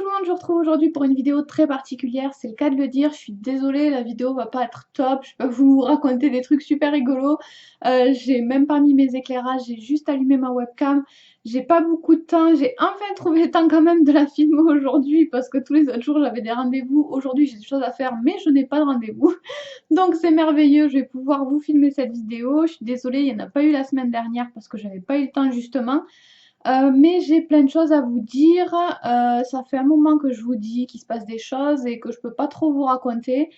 tout le monde, je vous retrouve aujourd'hui pour une vidéo très particulière, c'est le cas de le dire, je suis désolée, la vidéo va pas être top, je vais pas vous raconter des trucs super rigolos, j'ai même pas mis mes éclairages, j'ai juste allumé ma webcam, j'ai pas beaucoup de temps, j'ai enfin trouvé le temps quand même de la filmer aujourd'hui parce que tous les autres jours j'avais des rendez-vous, aujourd'hui j'ai des choses à faire mais je n'ai pas de rendez-vous, donc c'est merveilleux, je vais pouvoir vous filmer cette vidéo, je suis désolée, il n'y en a pas eu la semaine dernière parce que j'avais pas eu le temps justement. Mais j'ai plein de choses à vous dire. Ça fait un moment que je vous dis qu'il se passe des choses et que je peux pas trop vous raconter.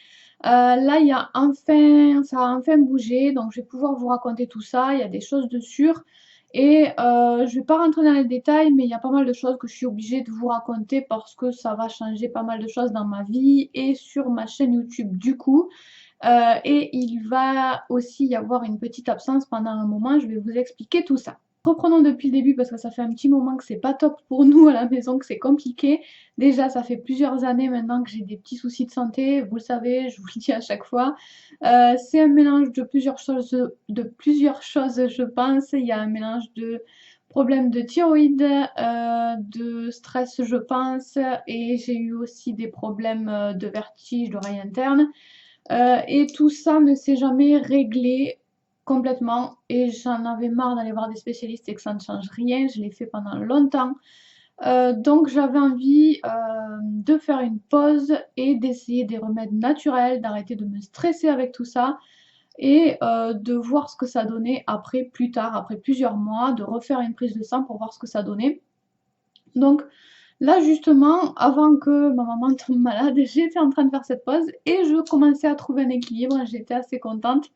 Là, il y a enfin, ça a enfin bougé, donc je vais pouvoir vous raconter tout ça. Il y a des choses de sûres. Et je vais pas rentrer dans les détails, mais il y a pas mal de choses que je suis obligée de vous raconter parce que ça va changer pas mal de choses dans ma vie et sur ma chaîne YouTube du coup. Et il va aussi y avoir une petite absence pendant un moment, je vais vous expliquer tout ça. Reprenons depuis le début parce que ça fait un petit moment que c'est pas top pour nous à la maison, que c'est compliqué. Déjà, ça fait plusieurs années maintenant que j'ai des petits soucis de santé, vous le savez, je vous le dis à chaque fois. C'est un mélange de plusieurs choses, je pense. Il y a un mélange de problèmes de thyroïde, de stress, je pense, et j'ai eu aussi des problèmes de vertige, d'oreille interne. Et tout ça ne s'est jamais réglé complètement et j'en avais marre d'aller voir des spécialistes et que ça ne change rien, je l'ai fait pendant longtemps. Donc j'avais envie de faire une pause et d'essayer des remèdes naturels, d'arrêter de me stresser avec tout ça et de voir ce que ça donnait après, plus tard, après plusieurs mois, de refaire une prise de sang pour voir ce que ça donnait. Donc là justement, avant que ma maman tombe malade, j'étais en train de faire cette pause et je commençais à trouver un équilibre, j'étais assez contente.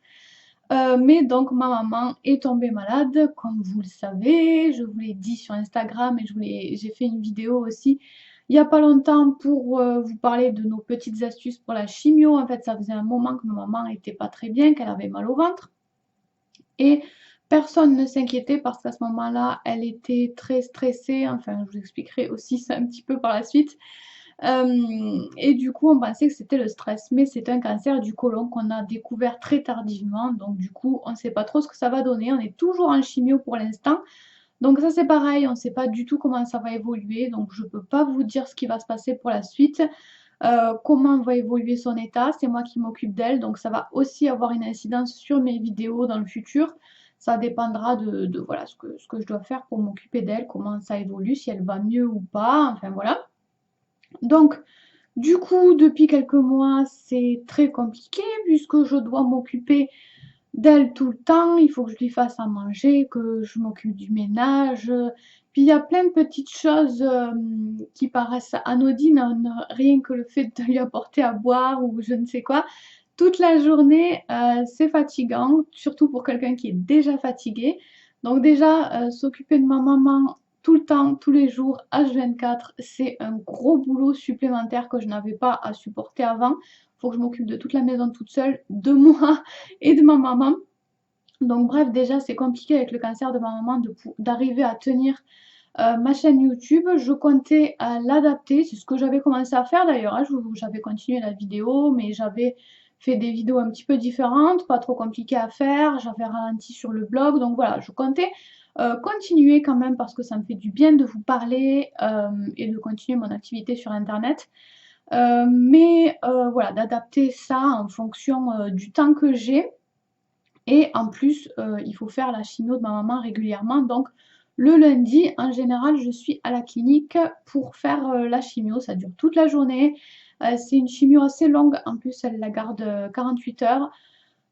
Mais donc ma maman est tombée malade, comme vous le savez, je vous l'ai dit sur Instagram et j'ai fait une vidéo aussi il n'y a pas longtemps pour vous parler de nos petites astuces pour la chimio. En fait, ça faisait un moment que ma maman n'était pas très bien, qu'elle avait mal au ventre. Et personne ne s'inquiétait parce qu'à ce moment-là, elle était très stressée. Enfin, je vous expliquerai aussi ça un petit peu par la suite. Et du coup, on pensait que c'était le stress, mais c'est un cancer du côlon qu'on a découvert très tardivement. Donc du coup, on ne sait pas trop ce que ça va donner. On est toujours en chimio pour l'instant. Donc ça c'est pareil, on ne sait pas du tout comment ça va évoluer. Donc je ne peux pas vous dire ce qui va se passer pour la suite. Comment va évoluer son état, c'est moi qui m'occupe d'elle, donc ça va aussi avoir une incidence sur mes vidéos dans le futur. Ça dépendra de voilà, ce que je dois faire pour m'occuper d'elle, comment ça évolue, si elle va mieux ou pas, enfin voilà. Donc, du coup, depuis quelques mois, c'est très compliqué puisque je dois m'occuper d'elle tout le temps. Il faut que je lui fasse à manger, que je m'occupe du ménage. Puis il y a plein de petites choses qui paraissent anodines, hein, rien que le fait de lui apporter à boire ou je ne sais quoi. Toute la journée, c'est fatigant, surtout pour quelqu'un qui est déjà fatigué. Donc déjà, s'occuper de ma maman tout le temps, tous les jours, H24, c'est un gros boulot supplémentaire que je n'avais pas à supporter avant. Il faut que je m'occupe de toute la maison toute seule, de moi et de ma maman. Donc bref, déjà c'est compliqué avec le cancer de ma maman d'arriver à tenir ma chaîne YouTube. Je comptais l'adapter, c'est ce que j'avais commencé à faire d'ailleurs, hein. J'avais continué la vidéo, mais j'avais fait des vidéos un petit peu différentes, pas trop compliquées à faire, j'avais ralenti sur le blog, donc voilà, je comptais continuer quand même parce que ça me fait du bien de vous parler et de continuer mon activité sur internet. Mais voilà, d'adapter ça en fonction du temps que j'ai. Et en plus, il faut faire la chimio de ma maman régulièrement. Donc le lundi, en général, je suis à la clinique pour faire la chimio. Ça dure toute la journée. C'est une chimio assez longue. En plus, elle la garde 48 heures.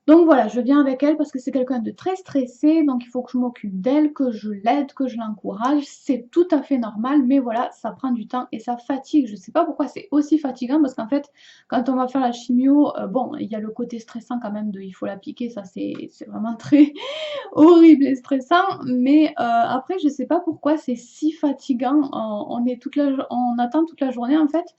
Donc voilà, je viens avec elle parce que c'est quelqu'un de très stressé, donc il faut que je m'occupe d'elle, que je l'aide, que je l'encourage. C'est tout à fait normal, mais voilà, ça prend du temps et ça fatigue. Je ne sais pas pourquoi c'est aussi fatigant parce qu'en fait, quand on va faire la chimio, bon, il y a le côté stressant quand même de il faut la piquer, ça c'est vraiment très horrible et stressant, mais après, je ne sais pas pourquoi c'est si fatigant. On attend toute la journée en fait.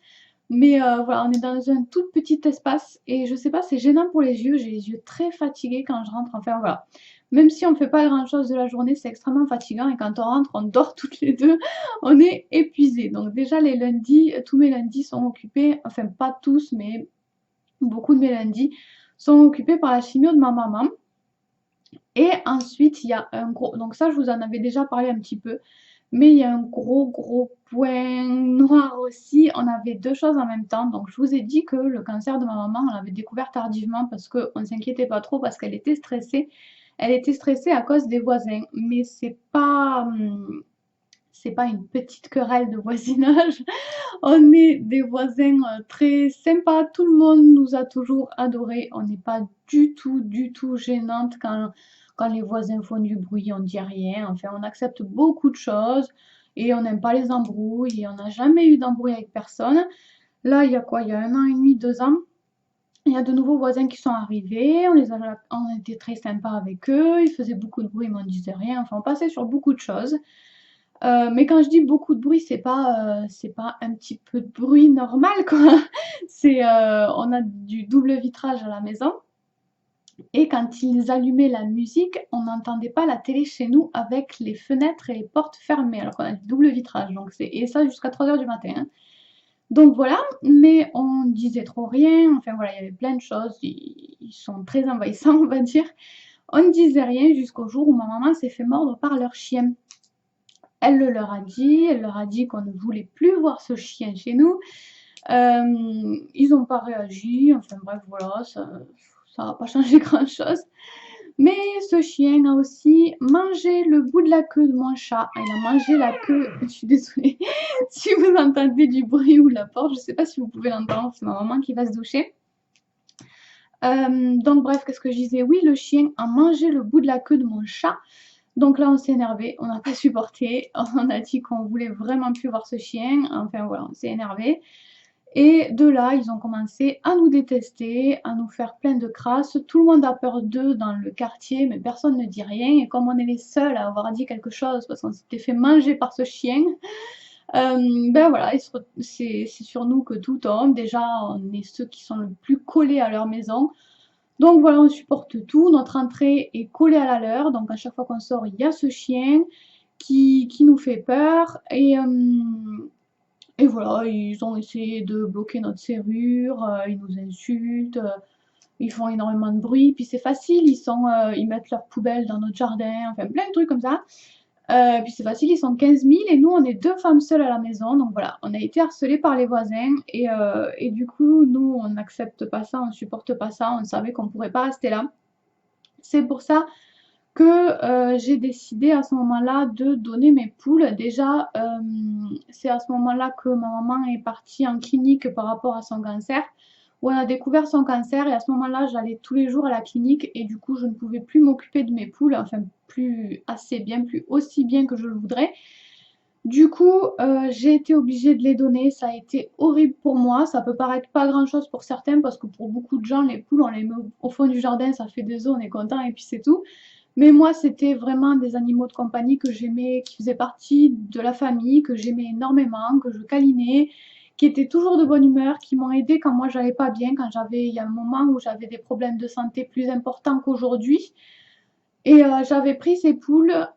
Mais voilà, on est dans un tout petit espace et je sais pas, c'est gênant pour les yeux. J'ai les yeux très fatigués quand je rentre. Enfin voilà. Même si on fait pas grand chose de la journée, c'est extrêmement fatigant et quand on rentre, on dort toutes les deux. On est épuisé. Donc déjà les lundis, tous mes lundis sont occupés. Enfin pas tous, mais beaucoup de mes lundis sont occupés par la chimio de ma maman. Et ensuite, il y a un gros... Donc ça, je vous en avais déjà parlé un petit peu. Mais il y a un gros point noir aussi. on avait deux choses en même temps. Donc, je vous ai dit que le cancer de ma maman, on l'avait découvert tardivement parce qu'on ne s'inquiétait pas trop parce qu'elle était stressée. Elle était stressée à cause des voisins, mais c'est pas une petite querelle de voisinage. On est des voisins très sympas. Tout le monde nous a toujours adorés. On n'est pas du tout gênante quand les voisins font du bruit. On dit rien. Enfin, on accepte beaucoup de choses et on n'aime pas les embrouilles et on n'a jamais eu d'embrouille avec personne. Là, il y a quoi? Il y a 1 an et demi, 2 ans. Il y a de nouveaux voisins qui sont arrivés, on était très sympa avec eux, ils faisaient beaucoup de bruit mais on disait rien, enfin on passait sur beaucoup de choses. Mais quand je dis beaucoup de bruit, c'est pas un petit peu de bruit normal quoi. On a du double vitrage à la maison et quand ils allumaient la musique, on n'entendait pas la télé chez nous avec les fenêtres et les portes fermées alors qu'on a du double vitrage. Et ça jusqu'à 3 heures du matin, hein. Donc voilà, mais on disait trop rien, enfin voilà, il y avait plein de choses, ils sont très envahissants, on va dire. On ne disait rien jusqu'au jour où ma maman s'est fait mordre par leur chien. Elle leur a dit qu'on ne voulait plus voir ce chien chez nous. Ils n'ont pas réagi, enfin bref, voilà, ça n'a pas changé grand-chose. Mais ce chien a aussi mangé le bout de la queue de mon chat. Il a mangé la queue, je suis désolée, si vous entendez du bruit ou la porte, je ne sais pas si vous pouvez l'entendre, c'est ma maman qui va se doucher. Donc bref, qu'est-ce que je disais? Oui, le chien a mangé le bout de la queue de mon chat. Donc là, on s'est énervé, on n'a pas supporté. On a dit qu'on voulait vraiment plus voir ce chien. Enfin voilà, on s'est énervé. Et de là, ils ont commencé à nous détester, à nous faire plein de crasses. Tout le monde a peur d'eux dans le quartier, mais personne ne dit rien. Et comme on est les seuls à avoir dit quelque chose parce qu'on s'était fait manger par ce chien, ben voilà, c'est sur nous que tout tombe. Déjà, on est ceux qui sont le plus collés à leur maison. Donc voilà, on supporte tout. Notre entrée est collée à la leur. Donc à chaque fois qu'on sort, il y a ce chien qui nous fait peur. Et voilà, ils ont essayé de bloquer notre serrure, ils nous insultent, ils font énormément de bruit. Puis c'est facile, ils mettent leurs poubelles dans notre jardin, enfin plein de trucs comme ça. Puis c'est facile, ils sont 15 000 et nous on est deux femmes seules à la maison. Donc voilà, on a été harcelés par les voisins et du coup, nous on n'accepte pas ça, on supporte pas ça, on savait qu'on ne pourrait pas rester là. C'est pour ça que j'ai décidé à ce moment-là de donner mes poules. Déjà, c'est à ce moment-là que ma maman est partie en clinique par rapport à son cancer, où on a découvert son cancer et à ce moment-là, j'allais tous les jours à la clinique et du coup, je ne pouvais plus m'occuper de mes poules, enfin plus assez bien, plus aussi bien que je le voudrais. Du coup, j'ai été obligée de les donner. Ça a été horrible pour moi. Ça peut paraître pas grand-chose pour certains parce que pour beaucoup de gens, les poules, on les met au fond du jardin, ça fait des œufs, on est content et puis c'est tout. Mais moi, c'était vraiment des animaux de compagnie que j'aimais, qui faisaient partie de la famille, que j'aimais énormément, que je câlinais, qui étaient toujours de bonne humeur, qui m'ont aidé quand moi j'allais pas bien, il y a un moment où j'avais des problèmes de santé plus importants qu'aujourd'hui. Et j'avais pris ces poules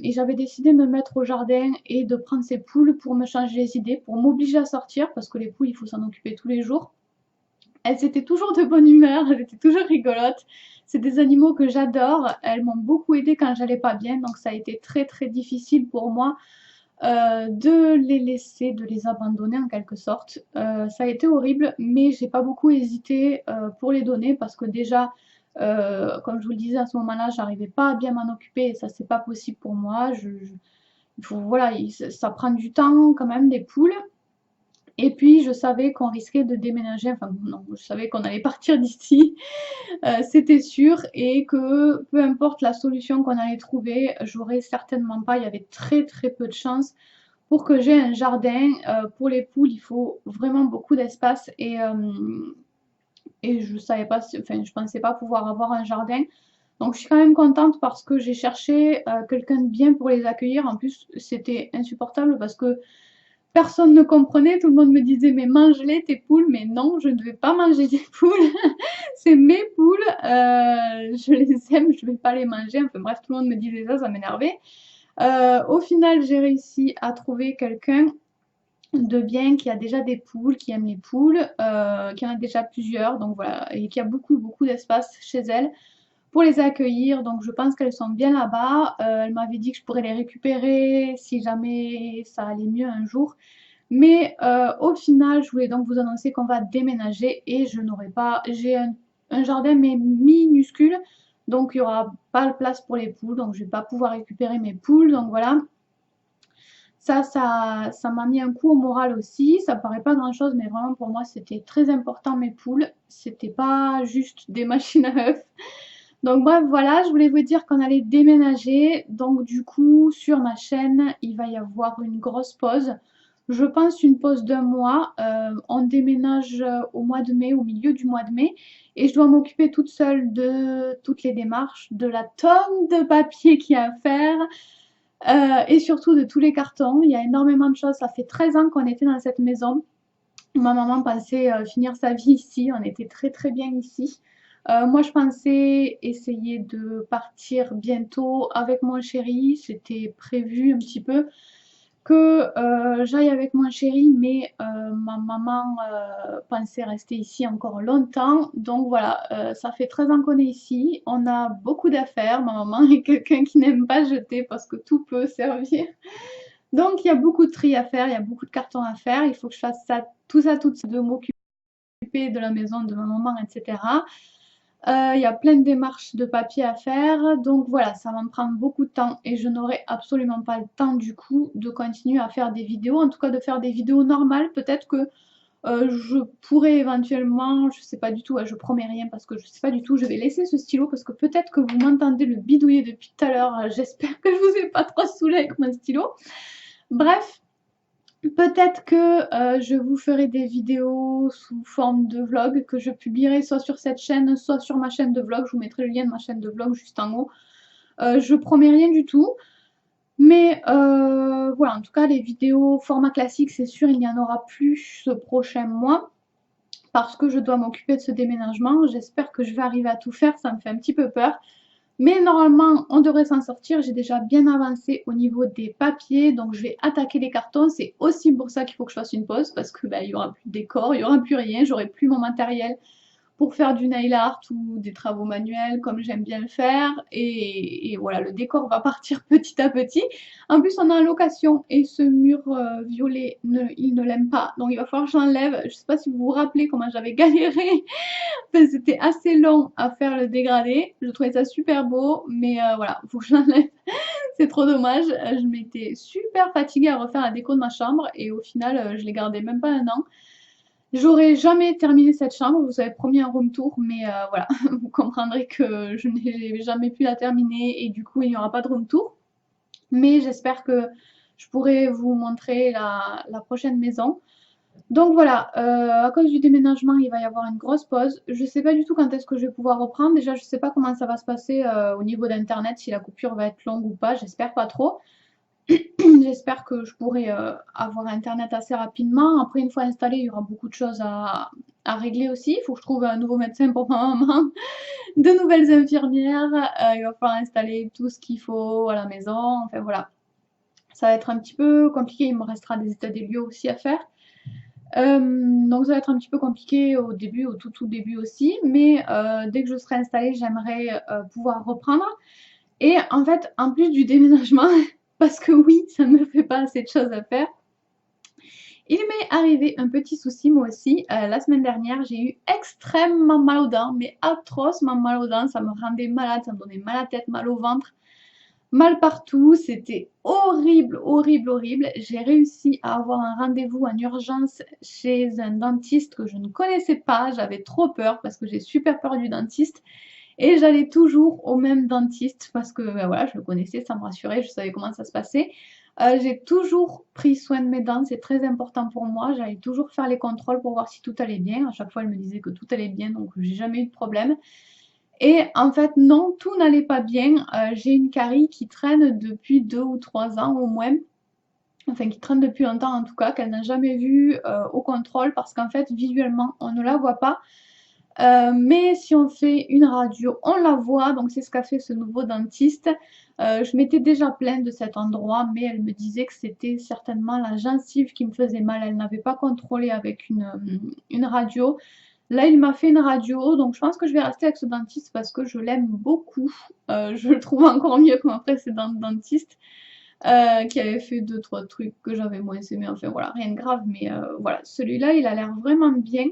et j'avais décidé de me mettre au jardin et de prendre ces poules pour me changer les idées, pour m'obliger à sortir, parce que les poules, il faut s'en occuper tous les jours. Elles étaient toujours de bonne humeur, elles étaient toujours rigolotes. C'est des animaux que j'adore. Elles m'ont beaucoup aidée quand j'allais pas bien, donc ça a été très très difficile pour moi de les laisser, de les abandonner en quelque sorte. Ça a été horrible, mais j'ai pas beaucoup hésité pour les donner parce que déjà, comme je vous le disais à ce moment-là, j'arrivais pas à bien m'en occuper et ça c'est pas possible pour moi. Voilà, ça prend du temps quand même des poules. Et puis je savais qu'on risquait de déménager, enfin non, je savais qu'on allait partir d'ici, c'était sûr, et que peu importe la solution qu'on allait trouver, j'aurais certainement pas, il y avait très très peu de chance pour que j'ai un jardin. Pour les poules, il faut vraiment beaucoup d'espace et je savais pas, enfin je pensais pas pouvoir avoir un jardin. Donc je suis quand même contente parce que j'ai cherché quelqu'un de bien pour les accueillir. En plus, c'était insupportable parce que personne ne comprenait, tout le monde me disait mais mange-les tes poules, mais non, je ne vais pas manger des poules, c'est mes poules, je les aime, je ne vais pas les manger, enfin bref, tout le monde me disait ça m'énervait. Au final, j'ai réussi à trouver quelqu'un de bien qui a déjà des poules, qui aime les poules, qui en a déjà plusieurs, donc voilà, et qui a beaucoup beaucoup d'espace chez elle pour les accueillir, donc je pense qu'elles sont bien là-bas. Elle m'avait dit que je pourrais les récupérer si jamais ça allait mieux un jour. Mais au final, je voulais donc vous annoncer qu'on va déménager et je n'aurai pas... J'ai un jardin mais minuscule, donc il n'y aura pas de place pour les poules, donc je vais pas pouvoir récupérer mes poules, donc voilà. Ça m'a mis un coup au moral aussi. Ça paraît pas grand-chose, mais vraiment pour moi, c'était très important mes poules. C'était pas juste des machines à œufs. Donc bref, voilà, je voulais vous dire qu'on allait déménager. Donc du coup, sur ma chaîne, il va y avoir une grosse pause. Je pense une pause d'un mois. On déménage au mois de mai, au milieu du mois de mai. Et je dois m'occuper toute seule de toutes les démarches, de la tonne de papier qu'il y a à faire. Et surtout de tous les cartons. Il y a énormément de choses. Ça fait 13 ans qu'on était dans cette maison. Ma maman pensait finir sa vie ici. On était très très bien ici. Moi, je pensais essayer de partir bientôt avec mon chéri. C'était prévu un petit peu que j'aille avec mon chéri, mais ma maman pensait rester ici encore longtemps. Donc voilà, ça fait 13 ans qu'on est ici. On a beaucoup d'affaires. Ma maman est quelqu'un qui n'aime pas jeter parce que tout peut servir. Donc il y a beaucoup de tri à faire, il y a beaucoup de cartons à faire. Il faut que je fasse ça, tout ça, tout de m'occuper de la maison de ma maman, etc. Il y a plein de démarches de papier à faire, donc voilà, ça va me prendre beaucoup de temps et je n'aurai absolument pas le temps du coup de continuer à faire des vidéos, en tout cas de faire des vidéos normales. Peut-être que je pourrais éventuellement, je sais pas du tout, je promets rien parce que je sais pas du tout, je vais laisser ce stylo parce que peut-être que vous m'entendez le bidouiller depuis tout à l'heure, j'espère que je vous ai pas trop saoulé avec mon stylo. Bref, peut-être que je vous ferai des vidéos sous forme de vlog que je publierai soit sur cette chaîne, soit sur ma chaîne de vlog. Je vous mettrai le lien de ma chaîne de vlog juste en haut. Je promets rien du tout. Mais voilà, en tout cas, les vidéos format classique, c'est sûr, il n'y en aura plus ce prochain mois. Parce que je dois m'occuper de ce déménagement. J'espère que je vais arriver à tout faire, ça me fait un petit peu peur. Mais normalement, on devrait s'en sortir. J'ai déjà bien avancé au niveau des papiers, donc je vais attaquer les cartons. C'est aussi pour ça qu'il faut que je fasse une pause, parce que il y aura plus de décor, il y aura plus rien, j'aurai plus mon matériel pour faire du nail art ou des travaux manuels comme j'aime bien le faire. Et voilà, le décor va partir petit à petit. En plus, on est en location et ce mur violet, il ne l'aime pas. Donc il va falloir que je l'enlève. Je ne sais pas si vous vous rappelez comment j'avais galéré. Enfin, c'était assez long à faire le dégradé. Je trouvais ça super beau, mais voilà, il faut que je l'enlève. C'est trop dommage. Je m'étais super fatiguée à refaire la déco de ma chambre et au final, je l'ai gardé même pas un an. J'aurais jamais terminé cette chambre, vous avez promis un room tour, mais voilà, vous comprendrez que je n'ai jamais pu la terminer et du coup il n'y aura pas de room tour. Mais j'espère que je pourrai vous montrer la prochaine maison. Donc voilà, à cause du déménagement, il va y avoir une grosse pause. Je ne sais pas du tout quand est-ce que je vais pouvoir reprendre. Déjà, je ne sais pas comment ça va se passer au niveau d'internet, si la coupure va être longue ou pas, j'espère pas trop. J'espère que je pourrai avoir internet assez rapidement. Après, une fois installé, il y aura beaucoup de choses à régler aussi. Il faut que je trouve un nouveau médecin pour ma maman, de nouvelles infirmières. Il va falloir installer tout ce qu'il faut à la maison. Enfin voilà, ça va être un petit peu compliqué. Il me restera des états des lieux aussi à faire. Donc ça va être un petit peu compliqué au début, au tout début aussi. Mais dès que je serai installée, j'aimerais pouvoir reprendre. Et en fait, en plus du déménagement, parce que oui, ça ne me fait pas assez de choses à faire, il m'est arrivé un petit souci moi aussi. La semaine dernière, j'ai eu extrêmement mal aux dents, mais atrocement mal aux dents. Ça me rendait malade, ça me donnait mal à la tête, mal au ventre, mal partout. C'était horrible, horrible, horrible. J'ai réussi à avoir un rendez-vous en urgence chez un dentiste que je ne connaissais pas. J'avais trop peur parce que j'ai super peur du dentiste. Et j'allais toujours au même dentiste parce que ben voilà, je le connaissais, ça me rassurait, je savais comment ça se passait. J'ai toujours pris soin de mes dents, c'est très important pour moi. J'allais toujours faire les contrôles pour voir si tout allait bien. À chaque fois, elle me disait que tout allait bien, donc j'ai jamais eu de problème. Et en fait, non, tout n'allait pas bien. J'ai une carie qui traîne depuis 2 ou 3 ans au moins. Enfin, qui traîne depuis longtemps en tout cas, qu'elle n'a jamais vue au contrôle parce qu'en fait, visuellement, on ne la voit pas. Mais si on fait une radio, on la voit, donc c'est ce qu'a fait ce nouveau dentiste. Je m'étais déjà plainte de cet endroit, mais elle me disait que c'était certainement la gencive qui me faisait mal. Elle n'avait pas contrôlé avec une radio. Là, il m'a fait une radio, donc je pense que je vais rester avec ce dentiste parce que je l'aime beaucoup. Je le trouve encore mieux que mon précédent dentiste. qui avait fait deux trois trucs que j'avais moins aimé, enfin voilà, rien de grave, mais voilà, celui-là, il a l'air vraiment bien.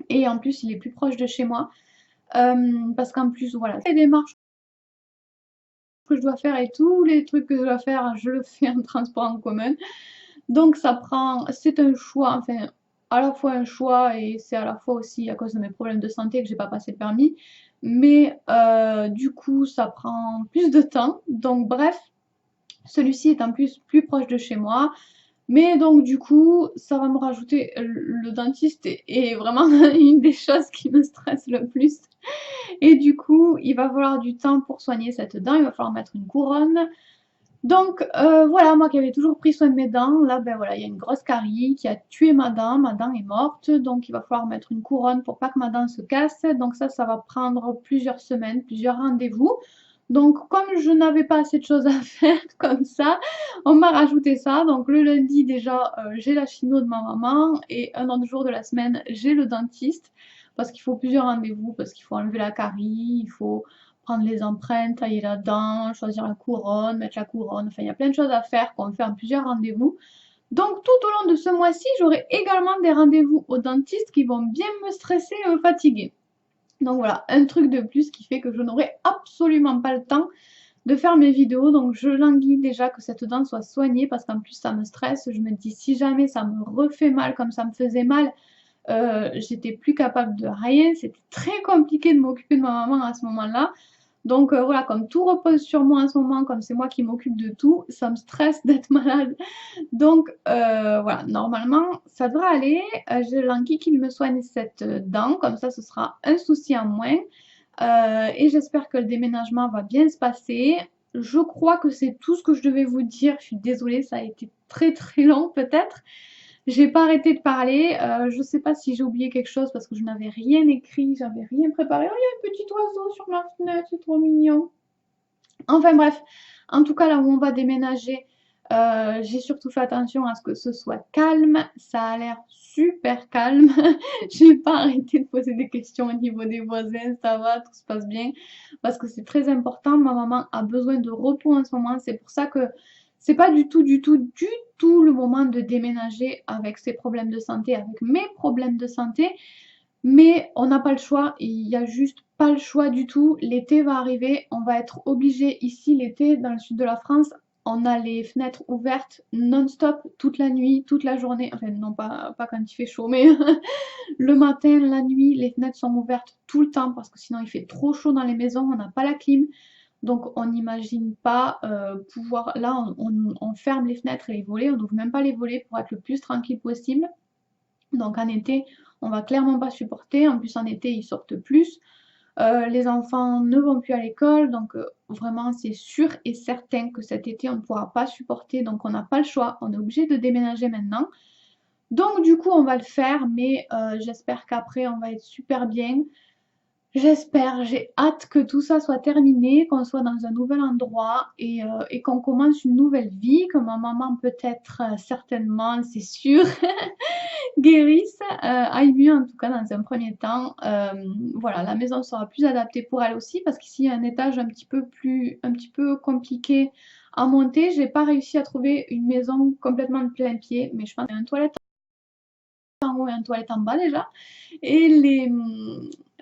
Et en plus, il est plus proche de chez moi. Parce qu'en plus, voilà, les démarches que je dois faire et tous les trucs que je dois faire, je le fais en transport en commun. Donc ça prend, c'est un choix, enfin, à la fois un choix et c'est à la fois aussi à cause de mes problèmes de santé que j'ai pas passé le permis. Mais du coup, ça prend plus de temps. Donc bref, celui-ci est en plus plus proche de chez moi. Mais donc du coup, ça va me rajouter le dentiste est vraiment une des choses qui me stresse le plus. Et du coup, il va falloir du temps pour soigner cette dent, il va falloir mettre une couronne. Donc voilà, moi qui avais toujours pris soin de mes dents, là ben voilà, il y a une grosse carie qui a tué ma dent est morte, donc il va falloir mettre une couronne pour pas que ma dent se casse. Donc ça va prendre plusieurs semaines, plusieurs rendez-vous. Donc comme je n'avais pas assez de choses à faire comme ça, on m'a rajouté ça. Donc le lundi déjà, j'ai la chino de ma maman et un autre jour de la semaine, j'ai le dentiste parce qu'il faut plusieurs rendez-vous, parce qu'il faut enlever la carie, il faut prendre les empreintes, tailler la dent, choisir la couronne, mettre la couronne. Enfin, il y a plein de choses à faire qu'on fait en plusieurs rendez-vous. Donc tout au long de ce mois-ci, j'aurai également des rendez-vous au dentiste qui vont bien me stresser et me fatiguer. Donc voilà, un truc de plus qui fait que je n'aurai absolument pas le temps de faire mes vidéos. Donc je languis déjà que cette dent soit soignée parce qu'en plus ça me stresse. Je me dis si jamais ça me refait mal comme ça me faisait mal, j'étais plus capable de rien. C'était très compliqué de m'occuper de ma maman à ce moment-là. Donc voilà, comme tout repose sur moi en ce moment, comme c'est moi qui m'occupe de tout, ça me stresse d'être malade. Donc voilà, normalement ça devrait aller. J'ai l'enquille qu'il me soigne cette dent, comme ça ce sera un souci en moins. Et j'espère que le déménagement va bien se passer. Je crois que c'est tout ce que je devais vous dire. Je suis désolée, ça a été très très long peut-être. J'ai pas arrêté de parler. Je sais pas si j'ai oublié quelque chose parce que je n'avais rien écrit, j'avais rien préparé. Oh, il y a un petit oiseau sur ma fenêtre, c'est trop mignon. Enfin bref, en tout cas là où on va déménager, j'ai surtout fait attention à ce que ce soit calme. Ça a l'air super calme. J'ai pas arrêté de poser des questions au niveau des voisins, ça va, tout se passe bien. Parce que c'est très important. Ma maman a besoin de repos en ce moment. C'est pour ça que c'est pas du tout le moment de déménager avec ses problèmes de santé, avec mes problèmes de santé. Mais on n'a pas le choix, il y a juste pas le choix du tout. L'été va arriver, on va être obligé ici l'été dans le sud de la France, on a les fenêtres ouvertes non-stop toute la nuit, toute la journée. Enfin non pas quand il fait chaud, mais le matin, la nuit, les fenêtres sont ouvertes tout le temps parce que sinon il fait trop chaud dans les maisons, on n'a pas la clim. Donc on n'imagine pas pouvoir... Là on ferme les fenêtres et les volets, on n'ouvre même pas les volets pour être le plus tranquille possible. Donc en été, on va clairement pas supporter. En plus en été, ils sortent plus. Les enfants ne vont plus à l'école. Donc vraiment, c'est sûr et certain que cet été, on ne pourra pas supporter. Donc on n'a pas le choix. On est obligé de déménager maintenant. Donc du coup, on va le faire. Mais j'espère qu'après, on va être super bien. J'espère, j'ai hâte que tout ça soit terminé, qu'on soit dans un nouvel endroit et qu'on commence une nouvelle vie, que ma maman peut-être, certainement, c'est sûr, guérisse, aille mieux en tout cas dans un premier temps. Voilà, la maison sera plus adaptée pour elle aussi parce qu'ici il y a un étage un petit peu compliqué à monter. J'ai pas réussi à trouver une maison complètement de plein pied, mais je pense qu'il y a une toilette en haut et une toilette en bas déjà. Et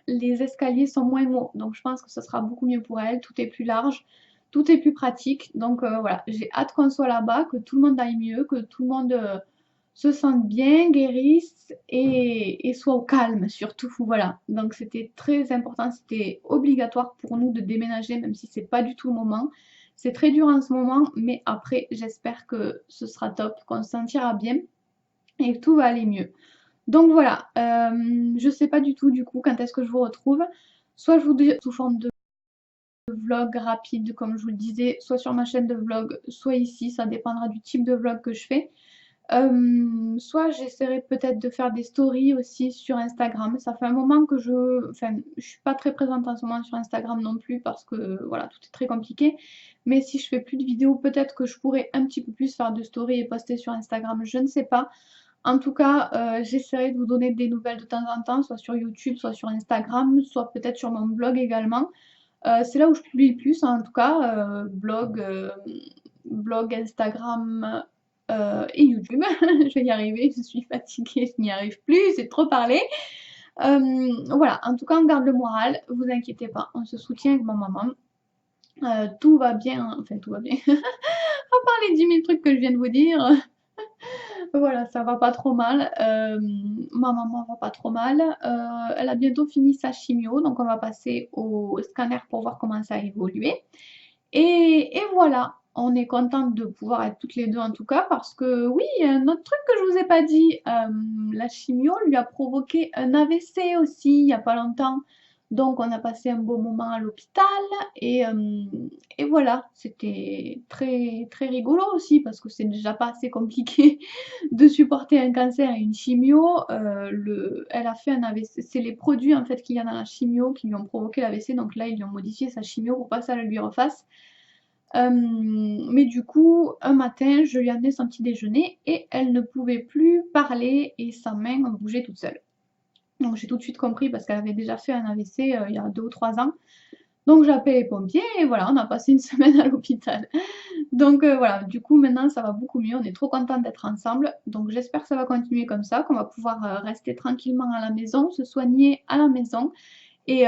les escaliers sont moins hauts, donc je pense que ce sera beaucoup mieux pour elle. Tout est plus large, tout est plus pratique. Donc voilà, j'ai hâte qu'on soit là-bas, que tout le monde aille mieux, que tout le monde se sente bien, guérisse et soit au calme surtout. Voilà, donc c'était très important, c'était obligatoire pour nous de déménager, même si c'est pas du tout le moment. C'est très dur en ce moment, mais après j'espère que ce sera top, qu'on se sentira bien et que tout va aller mieux. Donc voilà, je sais pas du tout du coup quand est-ce que je vous retrouve. Soit je vous dis sous forme de vlog rapide comme je vous le disais, soit sur ma chaîne de vlog, soit ici, ça dépendra du type de vlog que je fais. Soit j'essaierai peut-être de faire des stories aussi sur Instagram. Ça fait un moment que enfin, je suis pas très présente en ce moment sur Instagram non plus parce que voilà, tout est très compliqué. Mais si je fais plus de vidéos, peut-être que je pourrais un petit peu plus faire de stories et poster sur Instagram, je ne sais pas. En tout cas, j'essaierai de vous donner des nouvelles de temps en temps, soit sur YouTube, soit sur Instagram, soit peut-être sur mon blog également. C'est là où je publie le plus, en tout cas, blog, blog, Instagram et YouTube. Je vais y arriver, je suis fatiguée, je n'y arrive plus, c'est trop parlé. Voilà, en tout cas, on garde le moral, vous inquiétez pas, on se soutient avec ma maman. Tout va bien, enfin tout va bien. À part les 10 000 trucs que je viens de vous dire, voilà, ça va pas trop mal. Ma maman va pas trop mal. Elle a bientôt fini sa chimio, donc on va passer au scanner pour voir comment ça a évolué. Et voilà, on est contente de pouvoir être toutes les deux en tout cas, parce que oui, un autre truc que je vous ai pas dit, la chimio lui a provoqué un AVC aussi il y a pas longtemps. Donc on a passé un beau moment à l'hôpital et voilà, c'était très très rigolo aussi parce que c'est déjà pas assez compliqué de supporter un cancer et une chimio. Elle a fait un AVC, c'est les produits en fait qu'il y a dans la chimio qui lui ont provoqué l'AVC, donc là ils lui ont modifié sa chimio pour pas que ça le lui refasse. Mais du coup, un matin, je lui ai amené son petit déjeuner et elle ne pouvait plus parler et sa main bougeait toute seule. Donc j'ai tout de suite compris parce qu'elle avait déjà fait un AVC il y a 2 ou 3 ans. Donc j'ai appelé les pompiers et voilà, on a passé une semaine à l'hôpital. Donc voilà, du coup maintenant ça va beaucoup mieux, on est trop contents d'être ensemble. Donc j'espère que ça va continuer comme ça, qu'on va pouvoir rester tranquillement à la maison, se soigner à la maison. Et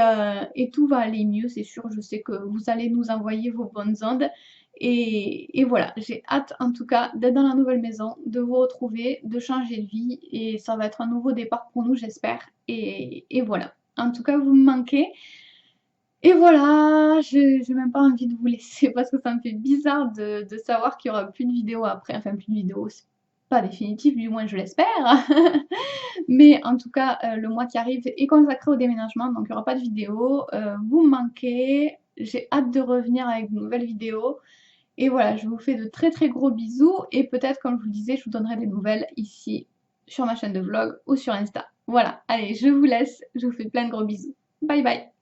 tout va aller mieux, c'est sûr. Je sais que vous allez nous envoyer vos bonnes ondes. Et voilà, j'ai hâte en tout cas d'être dans la nouvelle maison, de vous retrouver, de changer de vie. Et ça va être un nouveau départ pour nous, j'espère. Et voilà. En tout cas, vous me manquez. Et voilà, j'ai même pas envie de vous laisser parce que ça me fait bizarre de savoir qu'il y aura plus de vidéos après. Enfin, plus de vidéos, c'est pas définitif, du moins je l'espère. Mais en tout cas, le mois qui arrive est consacré au déménagement, donc il n'y aura pas de vidéo. Vous me manquez, j'ai hâte de revenir avec de nouvelles vidéos. Et voilà, je vous fais de très très gros bisous et peut-être, comme je vous le disais, je vous donnerai des nouvelles ici sur ma chaîne de vlog ou sur Insta. Voilà, allez, je vous laisse, je vous fais plein de gros bisous. Bye bye!